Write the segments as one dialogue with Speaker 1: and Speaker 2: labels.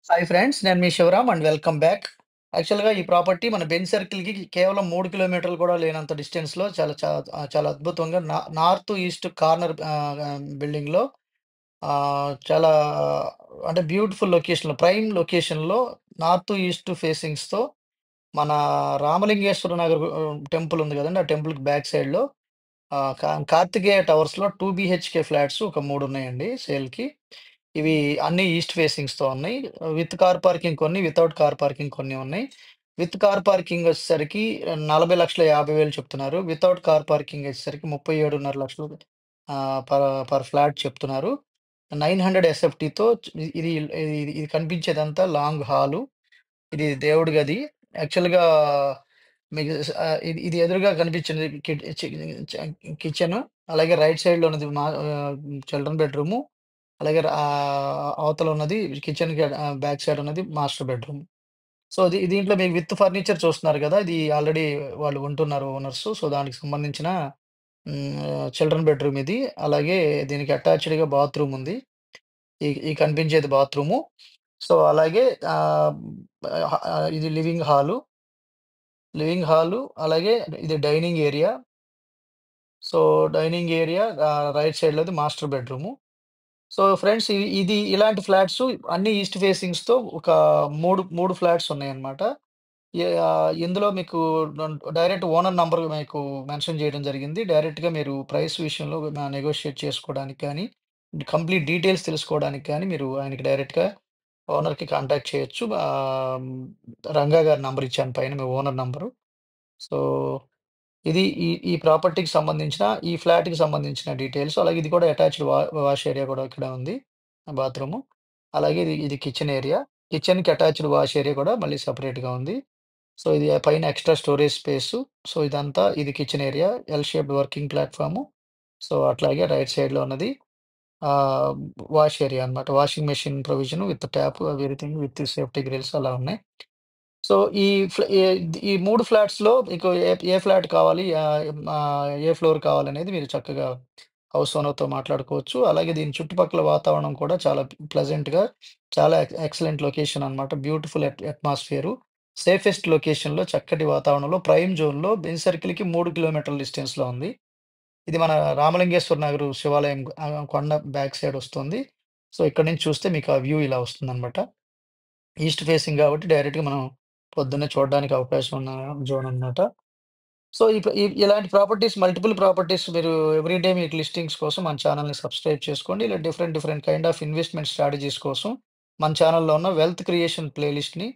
Speaker 1: Hi friends. నేను మీ Shivaram and welcome back. యాక్చువల్‌గా ఈ ప్రాపర్టీ మన బెంజ్ సర్కిల్‌కి కేవలం 3 కిలోమీటర్లు కూడా లేనంత డిస్టెన్స్‌లో చాలా అద్భుతంగా నార్త్ ఈస్ట్ కార్నర్ బిల్డింగ్‌లో చాలా అంటే బ్యూటిఫుల్ లొకేషన్‌లో, ప్రైమ్ లొకేషన్‌లో నార్త్ ఈస్ట్ ఫేసింగ్స్‌తో మన రామలింగేశ్వర నగర్ టెంపుల్ ఉంది గదండీ! ఆ టెంపుల్‌కి బ్యాక్ సైడ్‌లో కార్తికేయ టవర్స్‌లో 2 బీహెచ్‌కే ఫ్లాట్స్ ఒక 3 ఉన్నాయండి సేల్‌కి. ఇవి అన్నీ ఈస్ట్ ఫేసింగ్స్‌తో ఉన్నాయి. విత్ కార్ పార్కింగ్ కొన్ని, వితౌట్ కార్ పార్కింగ్ కొన్ని ఉన్నాయి. విత్ కార్ పార్కింగ్ వచ్చేసరికి 40,50,000 చెప్తున్నారు. వితౌట్ కార్ పార్కింగ్ వచ్చేసరికి 37,500,000 పర్ ఫ్లాట్ చెప్తున్నారు. 900 ఎస్ఎఫ్టీతో ఇది ఇది ఇది కనిపించేదంతా లాంగ్ హాలు. ఇది దేవుడి గది. యాక్చువల్‌గా మీకు ఇది ఇది ఎదురుగా కనిపించింది కిచెను. అలాగే రైట్ సైడ్‌లో ఉన్నది చిల్డ్రన్ బెడ్‌రూము. అలాగే అవతల ఉన్నది కిచెన్‌కి బ్యాక్ సైడ్ ఉన్నది మాస్టర్ బెడ్‌రూమ్. సో, దీంట్లో మీకు విత్ ఫర్నిచర్ చూస్తున్నారు గదా! ఇది ఆల్రెడీ వాళ్ళు ఉంటున్నారు ఓనర్సు. సో, దానికి సంబంధించిన చిల్డ్రన్ బెడ్‌రూమ్ ఇది. అలాగే దీనికి అటాచ్డ్‌గా బాత్రూమ్ ఉంది. ఈ కనిపించేది బాత్రూము. సో, అలాగే ఆహ్, ఇది లివింగ్ హాలు అలాగే ఇది dining area. So, dining area right సైడ్‌లోది మాస్టర్ బెడ్‌రూము. సో, ఫ్రెండ్స్ ఇది ఇలాంటి ఫ్లాట్స్ అన్నీ ఈస్ట్ ఫేసింగ్స్‌తో ఒక 3 ఫ్లాట్స్ ఉన్నాయన్నమాట. ఇందులో మీకు డైరెక్ట్ ఓనర్ నంబర్ మీకు మెన్షన్ చేయడం జరిగింది. డైరెక్ట్‌గా మీరు ప్రైస్ విషయంలో నెగోషియేట్ చేసుకోవడానికి కానీ, కంప్లీట్ డీటెయిల్స్ తెలుసుకోవడానికి కానీ మీరు ఆయనకి డైరెక్ట్‌గా ఓనర్‌కి కాంటాక్ట్ చేయొచ్చు. రంగా గారి నంబర్ ఇచ్చాను పైన మీ ఓనర్ నంబరు. సో, ఇది ఈ ఈ ప్రాపర్టీకి సంబంధించిన ఈ ఫ్లాట్‌కి సంబంధించిన డీటెయిల్స్. అలాగే ఇది కూడా అటాచ్డ్ వాష్ ఏరియా కూడా ఇక్కడే ఉంది. బాత్రూము. అలాగే ఇది కిచెన్ ఏరియా. కిచెన్‌కి అటాచ్డ్ వాష్ ఏరియా కూడా మళ్ళీ సెపరేట్‌గా ఉంది. సో, ఇది పైన ఎక్స్‌ట్రా స్టోరేజ్ స్పేసు. సో, ఇదంతా ఇది kitchen area. L shaped working platform. So, అట్లాగే రైట్ సైడ్‌లో ఉన్నది ఆహ్, వాష్ ఏరియా అన్నమాట. Washing machine provision with tap everything with safety grills అలా ఉన్నాయి. సో, ఈ ఫ్లా ఏ ఈ 3 ఫ్లాట్స్‌లో మీకు ఏ ఫ్లాట్ కావాలి? ఏ ఫ్లోర్ కావాలనేది మీరు చక్కగా హౌస్ ఓనర్‌తో మాట్లాడుకోవచ్చు. అలాగే దీని చుట్టుపక్కల వాతావరణం కూడా చాలా ప్లెజెంట్‌గా చాలా ఎక్సలెంట్ లొకేషన్ అన్నమాట. Beautiful atmosphere. సేఫెస్ట్ లొకేషన్‌లో చక్కటి వాతావరణంలో ప్రైమ్ జోన్‌లో బెంజ్ సర్కిల్‌కి 3 కిలోమీటర్ల డిస్టెన్స్‌లో ఉంది. ఇది మన రామలింగేశ్వర నగరు శివాలయం కొండ బ్యాక్ సైడ్ వస్తుంది. సో, ఇక్కడి నుంచి చూస్తే మీకు ఆ వ్యూ ఇలా వస్తుందన్నమాట. ఈస్ట్ ఫేసింగ్ గాబట్టి డైరెక్ట్‌గా మనం పొద్దున్నే చూడడానికి అవకాశం ఉన్న జోన్ అన్నమాట. సో, ఇలాంటి మల్టిపుల్ ప్రాపర్టీస్ మీరు ఎవ్రీ డే మీకు లిస్టింగ్స్ కోసం మన ఛానెల్‌ని సబ్స్క్రైబ్ చేసుకోండి. ఇలా different different kind of investment strategies కోసం మన ఛానెల్‌లో ఉన్న వెల్త్ క్రియేషన్ ప్లేలిస్ట్‌ని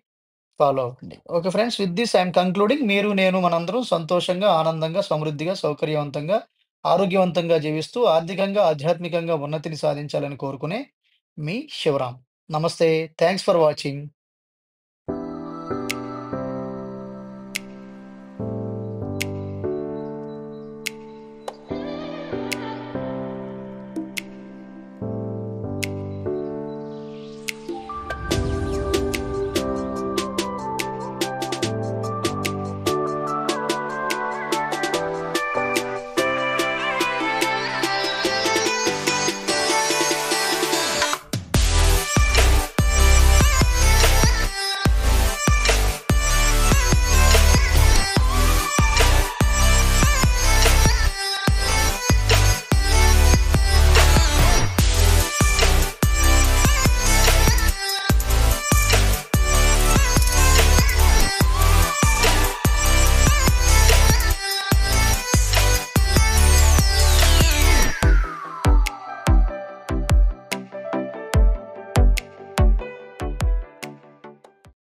Speaker 1: ఫాలో అవ్వండి. Okay friends. With this I am concluding. మీరు, నేను మనందరం సంతోషంగా, ఆనందంగా, సమృద్ధిగా, సౌకర్యవంతంగా, ఆరోగ్యవంతంగా జీవిస్తూ ఆర్థికంగా, ఆధ్యాత్మికంగా ఉన్నతిని సాధించాలని కోరుకునే మీ శివరాం. నమస్తే. Thanks for watching.